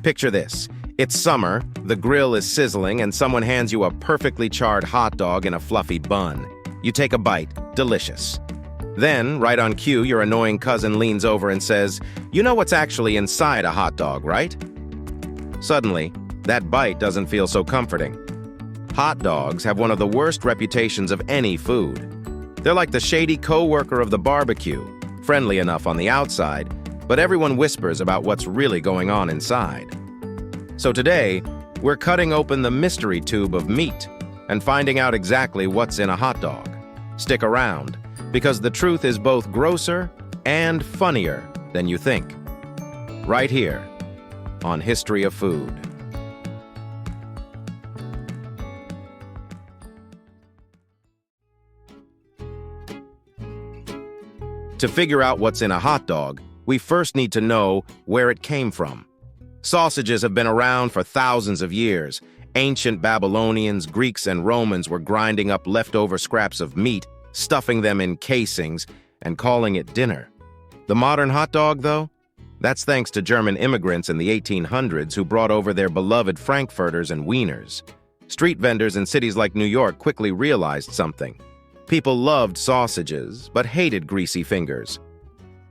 Picture this. It's summer, the grill is sizzling, and someone hands you a perfectly charred hot dog in a fluffy bun. You take a bite. Delicious. Then, right on cue, your annoying cousin leans over and says, "You know what's actually inside a hot dog, right?" Suddenly, that bite doesn't feel so comforting. Hot dogs have one of the worst reputations of any food. They're like the shady co-worker of the barbecue, friendly enough on the outside, but everyone whispers about what's really going on inside. So today, we're cutting open the mystery tube of meat and finding out exactly what's in a hot dog. Stick around, because the truth is both grosser and funnier than you think. Right here on History of Food. To figure out what's in a hot dog, we first need to know where it came from. Sausages have been around for thousands of years. Ancient Babylonians, Greeks, and Romans were grinding up leftover scraps of meat, stuffing them in casings, and calling it dinner. The modern hot dog, though? That's thanks to German immigrants in the 1800s who brought over their beloved frankfurters and wieners. Street vendors in cities like New York quickly realized something. People loved sausages, but hated greasy fingers.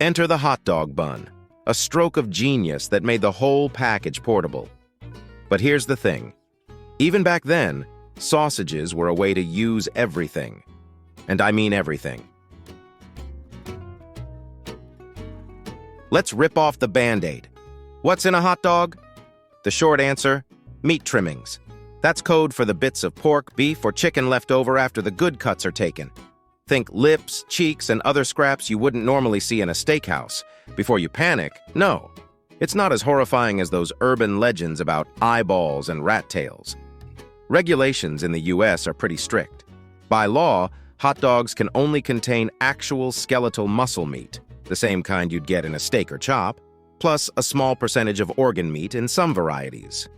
Enter the hot dog bun, a stroke of genius that made the whole package portable. But here's the thing. Even back then, sausages were a way to use everything. And I mean everything. Let's rip off the Band-Aid. What's in a hot dog? The short answer, meat trimmings. That's code for the bits of pork, beef, or chicken left over after the good cuts are taken. Think lips, cheeks, and other scraps you wouldn't normally see in a steakhouse. Before you panic, no. It's not as horrifying as those urban legends about eyeballs and rat tails. Regulations in the US are pretty strict. By law, hot dogs can only contain actual skeletal muscle meat, the same kind you'd get in a steak or chop, plus a small percentage of organ meat in some varieties.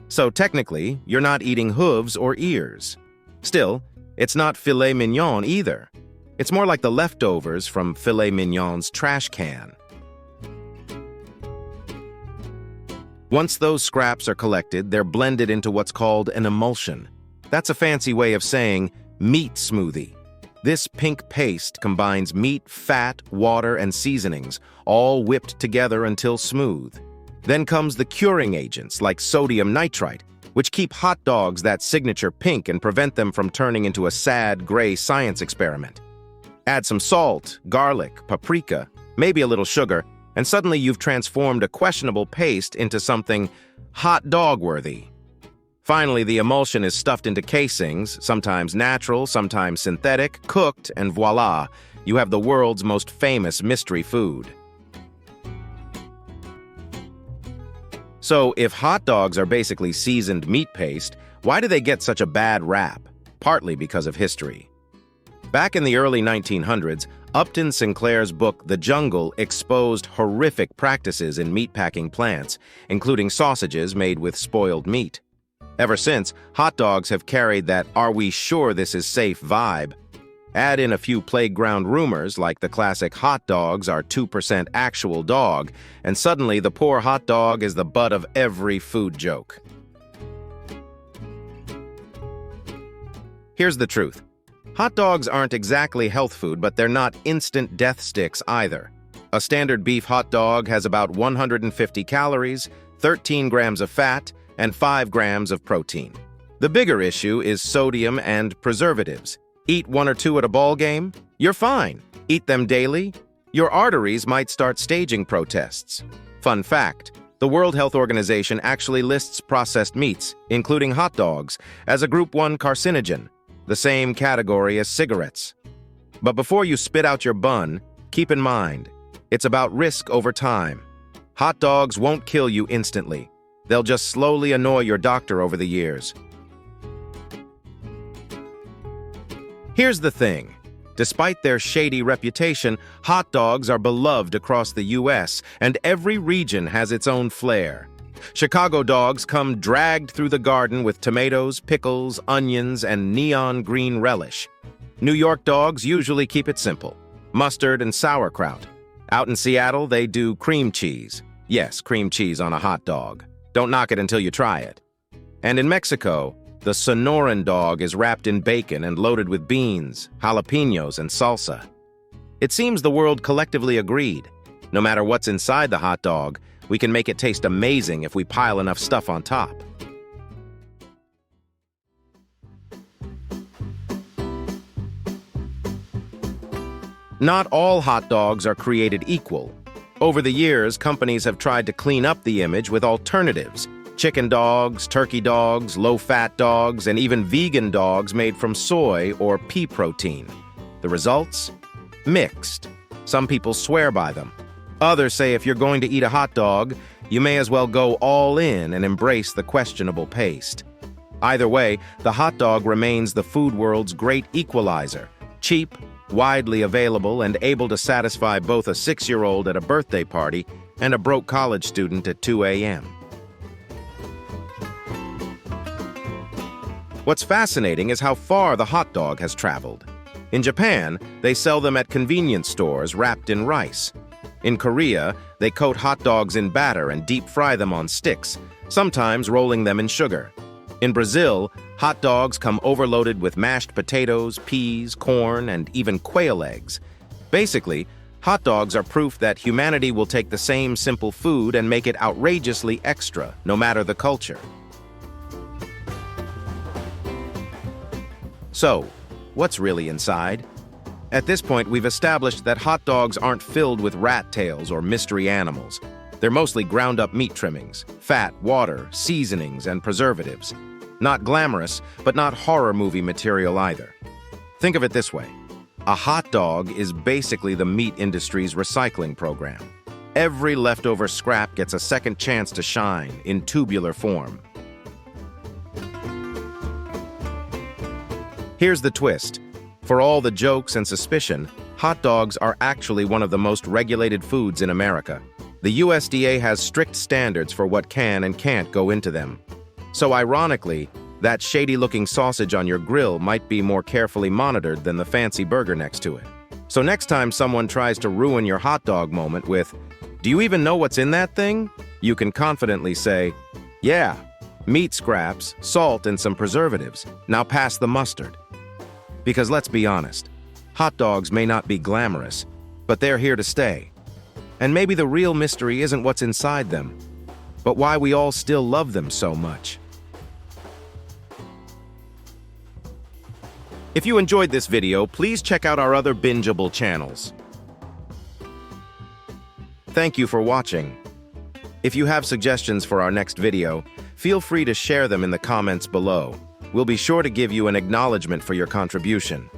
So technically, you're not eating hooves or ears. Still, it's not filet mignon either. It's more like the leftovers from filet mignon's trash can. Once those scraps are collected, they're blended into what's called an emulsion. That's a fancy way of saying meat smoothie. This pink paste combines meat, fat, water, and seasonings, all whipped together until smooth. Then comes the curing agents like sodium nitrite, which keep hot dogs that signature pink and prevent them from turning into a sad, gray science experiment. Add some salt, garlic, paprika, maybe a little sugar, and suddenly you've transformed a questionable paste into something hot dog-worthy. Finally, the emulsion is stuffed into casings, sometimes natural, sometimes synthetic, cooked, and voila, you have the world's most famous mystery food. So, if hot dogs are basically seasoned meat paste, why do they get such a bad rap? Partly because of history. Back in the early 1900s, Upton Sinclair's book The Jungle exposed horrific practices in meatpacking plants, including sausages made with spoiled meat. Ever since, hot dogs have carried that "are we sure this is safe" vibe. Add in a few playground rumors like the classic hot dogs are 2% actual dog, and suddenly the poor hot dog is the butt of every food joke. Here's the truth. Hot dogs aren't exactly health food, but they're not instant death sticks either. A standard beef hot dog has about 150 calories, 13 grams of fat, and 5 grams of protein. The bigger issue is sodium and preservatives. Eat 1 or 2 at a ball game? You're fine. Eat them daily? Your arteries might start staging protests. Fun fact, the World Health Organization actually lists processed meats, including hot dogs, as a Group 1 carcinogen, the same category as cigarettes. But before you spit out your bun, keep in mind, it's about risk over time. Hot dogs won't kill you instantly. They'll just slowly annoy your doctor over the years. Here's the thing. Despite their shady reputation, hot dogs are beloved across the U.S., and every region has its own flair. Chicago dogs come dragged through the garden with tomatoes, pickles, onions, and neon green relish. New York dogs usually keep it simple: mustard and sauerkraut. Out in Seattle, they do cream cheese. Yes, cream cheese on a hot dog. Don't knock it until you try it. And in Mexico, the Sonoran dog is wrapped in bacon and loaded with beans, jalapenos, and salsa. It seems the world collectively agreed. No matter what's inside the hot dog, we can make it taste amazing if we pile enough stuff on top. Not all hot dogs are created equal. Over the years, companies have tried to clean up the image with alternatives: chicken dogs, turkey dogs, low-fat dogs, and even vegan dogs made from soy or pea protein. The results? Mixed. Some people swear by them. Others say if you're going to eat a hot dog, you may as well go all in and embrace the questionable paste. Either way, the hot dog remains the food world's great equalizer: cheap, widely available, and able to satisfy both a 6-year-old at a birthday party and a broke college student at 2 a.m. What's fascinating is how far the hot dog has traveled. In Japan, they sell them at convenience stores wrapped in rice. In Korea, they coat hot dogs in batter and deep fry them on sticks, sometimes rolling them in sugar. In Brazil, hot dogs come overloaded with mashed potatoes, peas, corn, and even quail eggs. Basically, hot dogs are proof that humanity will take the same simple food and make it outrageously extra, no matter the culture. So, what's really inside? At this point, we've established that hot dogs aren't filled with rat tails or mystery animals. They're mostly ground-up meat trimmings, fat, water, seasonings, and preservatives. Not glamorous, but not horror movie material either. Think of it this way. A hot dog is basically the meat industry's recycling program. Every leftover scrap gets a second chance to shine in tubular form. Here's the twist. For all the jokes and suspicion, hot dogs are actually one of the most regulated foods in America. The USDA has strict standards for what can and can't go into them. So ironically, that shady-looking sausage on your grill might be more carefully monitored than the fancy burger next to it. So next time someone tries to ruin your hot dog moment with, "Do you even know what's in that thing?" you can confidently say, "Yeah, meat scraps, salt, and some preservatives. Now pass the mustard." Because let's be honest, hot dogs may not be glamorous, but they're here to stay. And maybe the real mystery isn't what's inside them, but why we all still love them so much. If you enjoyed this video, please check out our other bingeable channels. Thank you for watching. If you have suggestions for our next video, feel free to share them in the comments below. We'll be sure to give you an acknowledgement for your contribution.